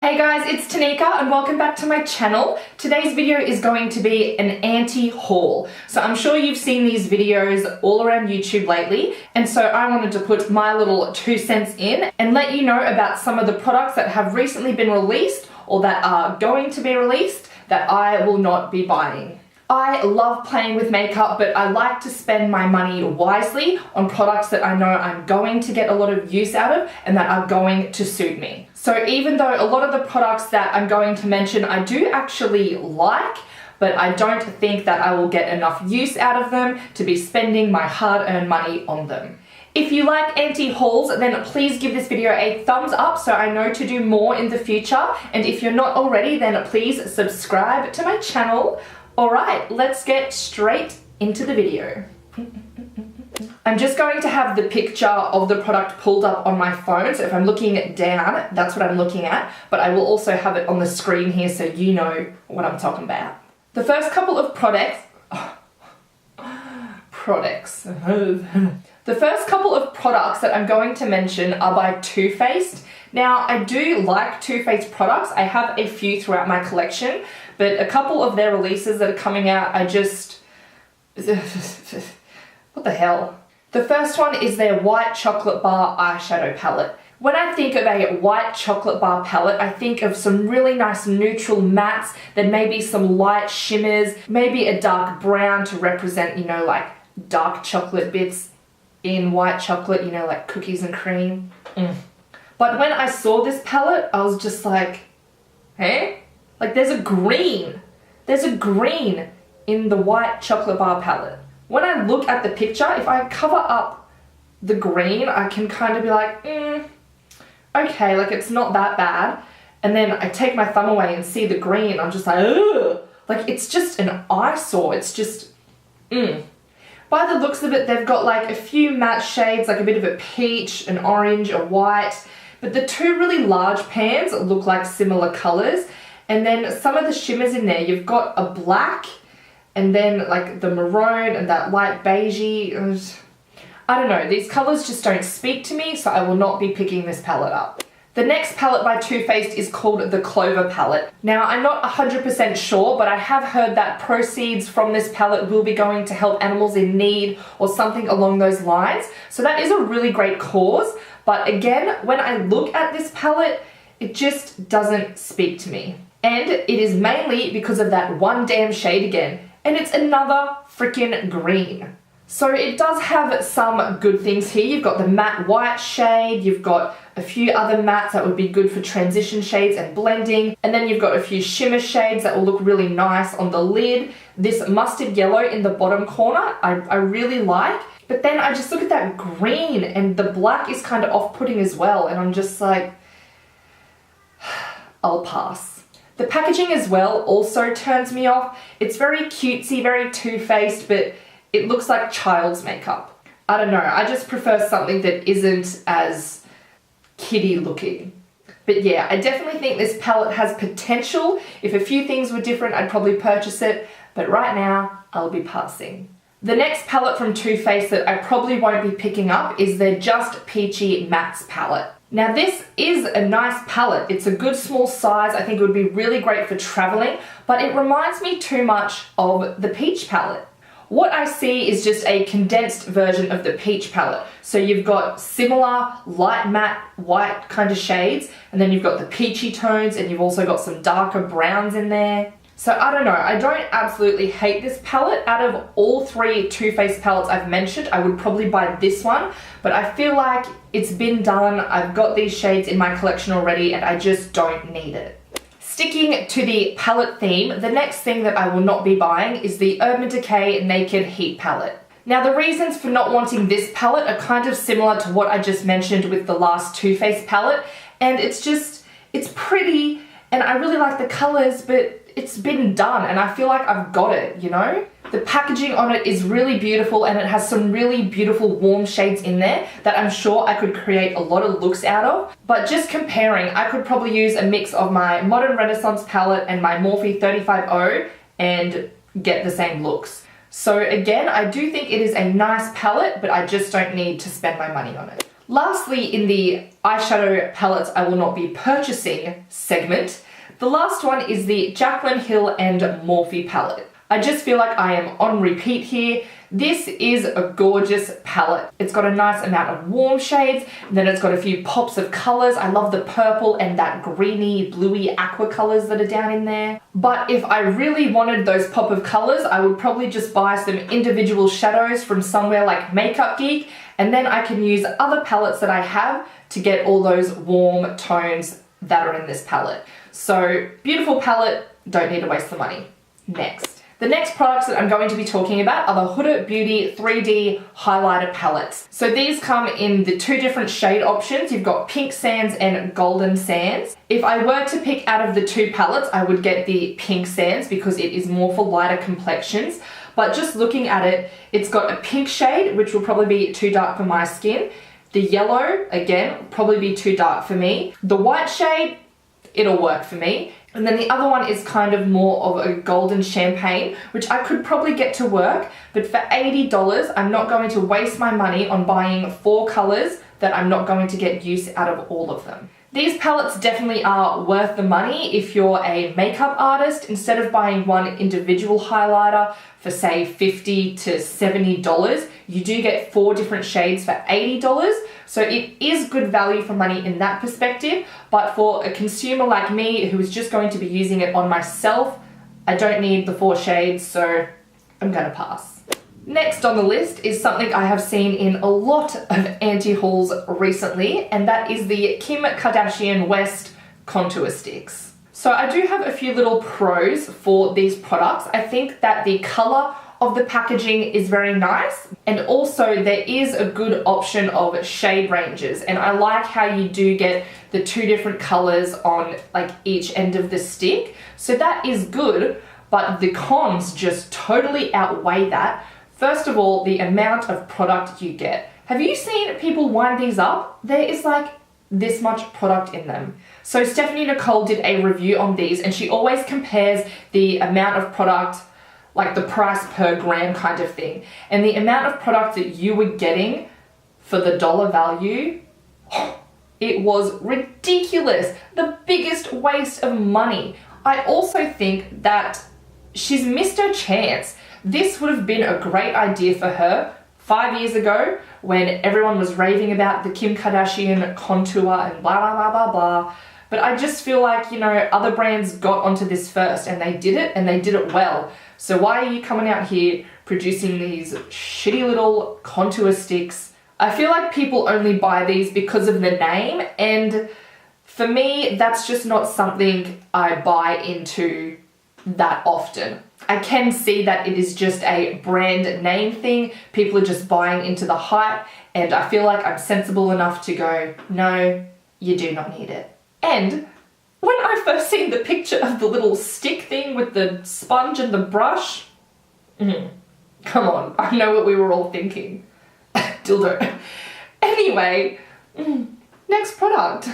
Hey guys, it's Tanika and welcome back to my channel. Today's video is going to be an anti-haul. So I'm sure you've seen these videos all around YouTube lately, and so I wanted to put my little 2 cents in and let you know about some of the products that have recently been released or that are going to be released that I will not be buying. I love playing with makeup, but I like to spend my money wisely on products that I know I'm going to get a lot of use out of and that are going to suit me. So even though a lot of the products that I'm going to mention I do actually like, but I don't think that I will get enough use out of them to be spending my hard-earned money on them. If you like anti-hauls, then please give this video a thumbs up so I know to do more in the future. And if you're not already, then please subscribe to my channel. Alright, let's get straight into the video. I'm just going to have the picture of the product pulled up on my phone, so if I'm looking down, that's what I'm looking at, but I will also have it on the screen here so you know what I'm talking about. The first couple of products... The first couple of products that I'm going to mention are by Too Faced. Now, I do like Too Faced products. I have a few throughout my collection, but a couple of their releases that are coming out, I just... what the hell? The first one is their White Chocolate Bar Eyeshadow Palette. When I think of a white chocolate bar palette, I think of some really nice neutral mattes, then maybe some light shimmers, maybe a dark brown to represent, you know, like dark chocolate bits in white chocolate, you know, like cookies and cream. But when I saw this palette, I was just like, hey? Like there's a green in the white chocolate bar palette. When I look at the picture, if I cover up the green, I can kind of be like, okay, like it's not that bad. And then I take my thumb away and see the green, I'm just like, ugh. Like it's just an eyesore, it's just, By the looks of it, they've got like a few matte shades, like a bit of a peach, an orange, a white, but the two really large pans look like similar colors. And then some of the shimmers in there, you've got a black, and then like the maroon and that light beigey. I don't know, these colors just don't speak to me, so I will not be picking this palette up. The next palette by Too Faced is called the Clover palette. Now, I'm not 100% sure, but I have heard that proceeds from this palette will be going to help animals in need or something along those lines. So that is a really great cause. But again, when I look at this palette, it just doesn't speak to me. And it is mainly because of that one damn shade again. And it's another freaking green. So it does have some good things here. You've got the matte white shade, you've got a few other mattes that would be good for transition shades and blending, and then you've got a few shimmer shades that will look really nice on the lid. This mustard yellow in the bottom corner, I really like, but then I just look at that green and the black is kind of off-putting as well, and I'm just like, I'll pass. The packaging as well also turns me off. It's very cutesy, very Too Faced, but it looks like child's makeup. I don't know, I just prefer something that isn't as kiddie looking. But yeah, I definitely think this palette has potential. If a few things were different, I'd probably purchase it, but right now, I'll be passing. The next palette from Too Faced that I probably won't be picking up is their Just Peachy Mattes palette. Now this is a nice palette. It's a good small size. I think it would be really great for traveling, but it reminds me too much of the Peach palette. What I see is just a condensed version of the Peach palette. So you've got similar light matte white kind of shades, and then you've got the peachy tones, and you've also got some darker browns in there. So I don't know, I don't absolutely hate this palette. Out of all three Too Faced palettes I've mentioned, I would probably buy this one, but I feel like it's been done. I've got these shades in my collection already, and I just don't need it. Sticking to the palette theme, the next thing that I will not be buying is the Urban Decay Naked Heat palette. Now the reasons for not wanting this palette are kind of similar to what I just mentioned with the last Too Faced palette, and it's pretty, and I really like the colors, but it's been done and I feel like I've got it, you know? The packaging on it is really beautiful and it has some really beautiful warm shades in there that I'm sure I could create a lot of looks out of. But just comparing, I could probably use a mix of my Modern Renaissance palette and my Morphe 35O and get the same looks. So again, I do think it is a nice palette, but I just don't need to spend my money on it. Lastly, in the eyeshadow palettes I will not be purchasing segment, the last one is the Jaclyn Hill and Morphe palette. I just feel like I am on repeat here. This is a gorgeous palette. It's got a nice amount of warm shades, and then it's got a few pops of colors. I love the purple and that greeny, bluey aqua colors that are down in there. But if I really wanted those pop of colors, I would probably just buy some individual shadows from somewhere like Makeup Geek, and then I can use other palettes that I have to get all those warm tones that are in this palette. So beautiful palette, don't need to waste the money. Next. The next products that I'm going to be talking about are the Huda Beauty 3D highlighter palettes. So these come in the two different shade options. You've got Pink Sands and Golden Sands. If I were to pick out of the two palettes, I would get the Pink Sands because it is more for lighter complexions. But just looking at it, it's got a pink shade, which will probably be too dark for my skin. The yellow, again, will probably be too dark for me. The white shade, it'll work for me. And then the other one is kind of more of a golden champagne, which I could probably get to work, but for $80, I'm not going to waste my money on buying 4 colors that I'm not going to get use out of all of them. These palettes definitely are worth the money if you're a makeup artist. Instead of buying one individual highlighter for say $50 to $70, you do get 4 different shades for $80. So it is good value for money in that perspective, but for a consumer like me who is just going to be using it on myself, I don't need the 4 shades, so I'm gonna pass. Next on the list is something I have seen in a lot of anti-hauls recently, and that is the Kim Kardashian West contour sticks. So I do have a few little pros for these products. I think that the color of the packaging is very nice, and also there is a good option of shade ranges, and I like how you do get the 2 different colors on like each end of the stick, so that is good. But the cons just totally outweigh that. First of all, the amount of product you get. Have you seen people wind these up? There is like this much product in them. So Stephanie Nicole did a review on these, and she always compares the amount of product, like the price per gram kind of thing. And the amount of product that you were getting for the dollar value, it was ridiculous. The biggest waste of money. I also think that she's missed her chance. This would have been a great idea for her 5 years ago when everyone was raving about the Kim Kardashian contour and blah, blah, blah, blah, blah. But I just feel like, you know, other brands got onto this first and they did it, and they did it well. So why are you coming out here producing these shitty little contour sticks? I feel like people only buy these because of the name, and for me, that's just not something I buy into that often. I can see that it is just a brand name thing. People are just buying into the hype, and I feel like I'm sensible enough to go, no, you do not need it. And when I first seen the picture of the little stick thing with the sponge and the brush, come on, I know what we were all thinking. Dildo. Anyway, next product.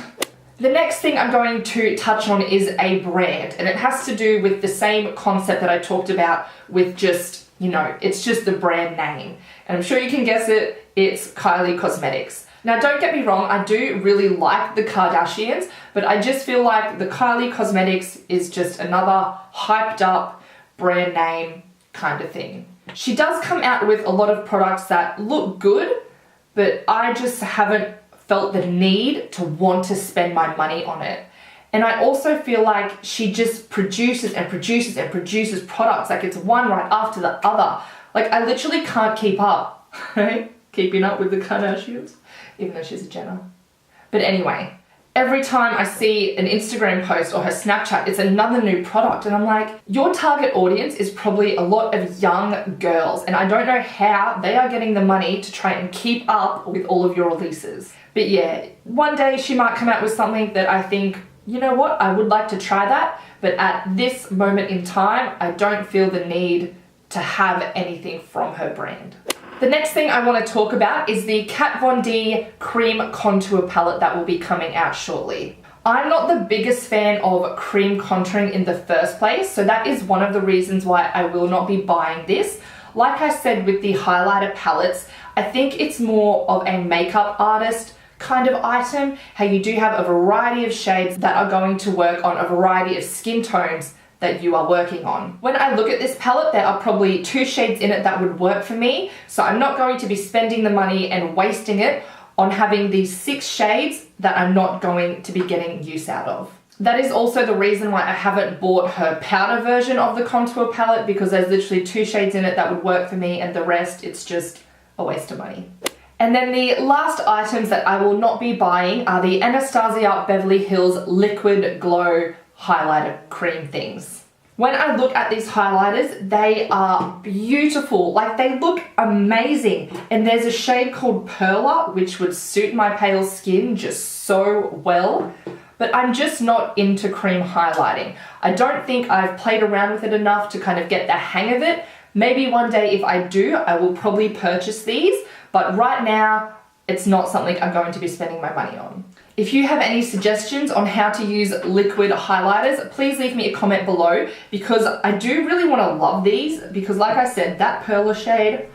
The next thing I'm going to touch on is a brand, and it has to do with the same concept that I talked about with just, you know, it's just the brand name. And I'm sure you can guess it, it's Kylie Cosmetics. Now, don't get me wrong, I do really like the Kardashians, but I just feel like the Kylie Cosmetics is just another hyped up brand name kind of thing. She does come out with a lot of products that look good, but I just haven't felt the need to want to spend my money on it. And I also feel like she just produces and produces and produces products, like it's one right after the other. Like I literally can't keep up, right? Keeping up with the Kardashians, even though she's a Jenner. But anyway, every time I see an Instagram post or her Snapchat, it's another new product. And I'm like, your target audience is probably a lot of young girls. And I don't know how they are getting the money to try and keep up with all of your releases. But yeah, one day she might come out with something that I think, you know what, I would like to try that. But at this moment in time, I don't feel the need to have anything from her brand. The next thing I want to talk about is the Kat Von D Cream Contour Palette that will be coming out shortly. I'm not the biggest fan of cream contouring in the first place, so that is one of the reasons why I will not be buying this. Like I said with the highlighter palettes, I think it's more of a makeup artist kind of item, how you do have a variety of shades that are going to work on a variety of skin tones that you are working on. When I look at this palette, there are probably 2 shades in it that would work for me, so I'm not going to be spending the money and wasting it on having these 6 shades that I'm not going to be getting use out of. That is also the reason why I haven't bought her powder version of the contour palette, because there's literally 2 shades in it that would work for me, and the rest, it's just a waste of money. And then the last items that I will not be buying are the Anastasia Beverly Hills Liquid Glow highlighter cream things. When I look at these highlighters, they are beautiful. Like, they look amazing. And there's a shade called Perla, which would suit my pale skin just so well. But I'm just not into cream highlighting. I don't think I've played around with it enough to kind of get the hang of it. Maybe one day if I do, I will probably purchase these. But right now, it's not something I'm going to be spending my money on. If you have any suggestions on how to use liquid highlighters, please leave me a comment below, because I do really want to love these, because like I said, that Perla shade,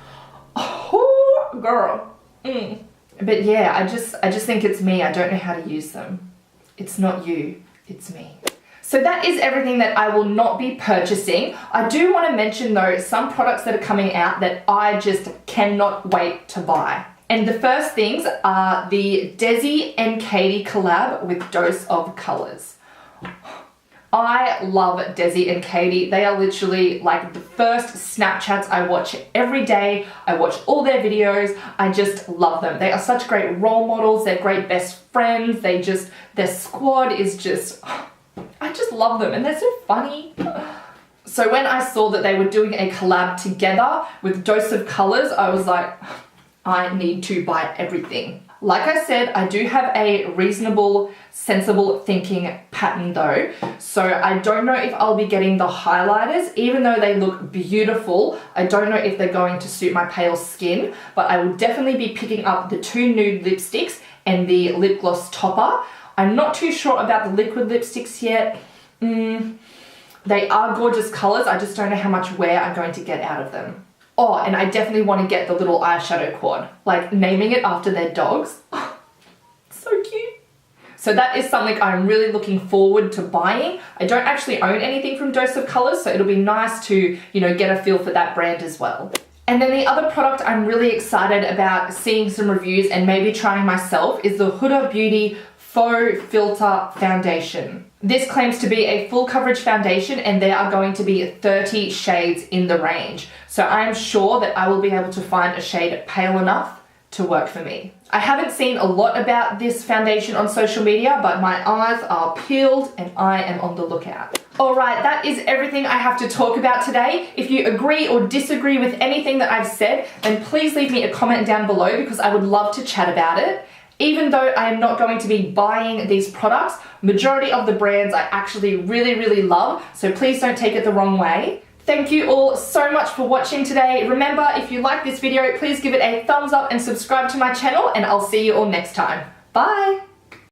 oh girl. But yeah, I just think it's me. I don't know how to use them. It's not you, it's me. So that is everything that I will not be purchasing. I do want to mention though, some products that are coming out that I just cannot wait to buy. And the first things are the Desi and Katie collab with Dose of Colors. I love Desi and Katie. They are literally like the first Snapchats I watch every day. I watch all their videos. I just love them. They are such great role models. They're great best friends. Their squad is just, I just love them, and they're so funny. So when I saw that they were doing a collab together with Dose of Colors, I was like, I need to buy everything. Like I said, I do have a reasonable, sensible thinking pattern though, so I don't know if I'll be getting the highlighters. Even though they look beautiful, I don't know if they're going to suit my pale skin, but I will definitely be picking up the 2 nude lipsticks and the lip gloss topper. I'm not too sure about the liquid lipsticks yet. They are gorgeous colors, I just don't know how much wear I'm going to get out of them. Oh, and I definitely want to get the little eyeshadow quad, like naming it after their dogs. Oh, so cute. So that is something I'm really looking forward to buying. I don't actually own anything from Dose of Colors, so it'll be nice to, you know, get a feel for that brand as well. And then the other product I'm really excited about seeing some reviews and maybe trying myself is the Huda Beauty Faux Filter Foundation. This claims to be a full coverage foundation, and there are going to be 30 shades in the range. So I'm sure that I will be able to find a shade pale enough to work for me. I haven't seen a lot about this foundation on social media, but my eyes are peeled and I am on the lookout. Alright, that is everything I have to talk about today. If you agree or disagree with anything that I've said, then please leave me a comment down below, because I would love to chat about it. Even though I am not going to be buying these products, majority of the brands I actually really love, so please don't take it the wrong way. Thank you all so much for watching today. Remember, if you like this video, please give it a thumbs up and subscribe to my channel, and I'll see you all next time. Bye!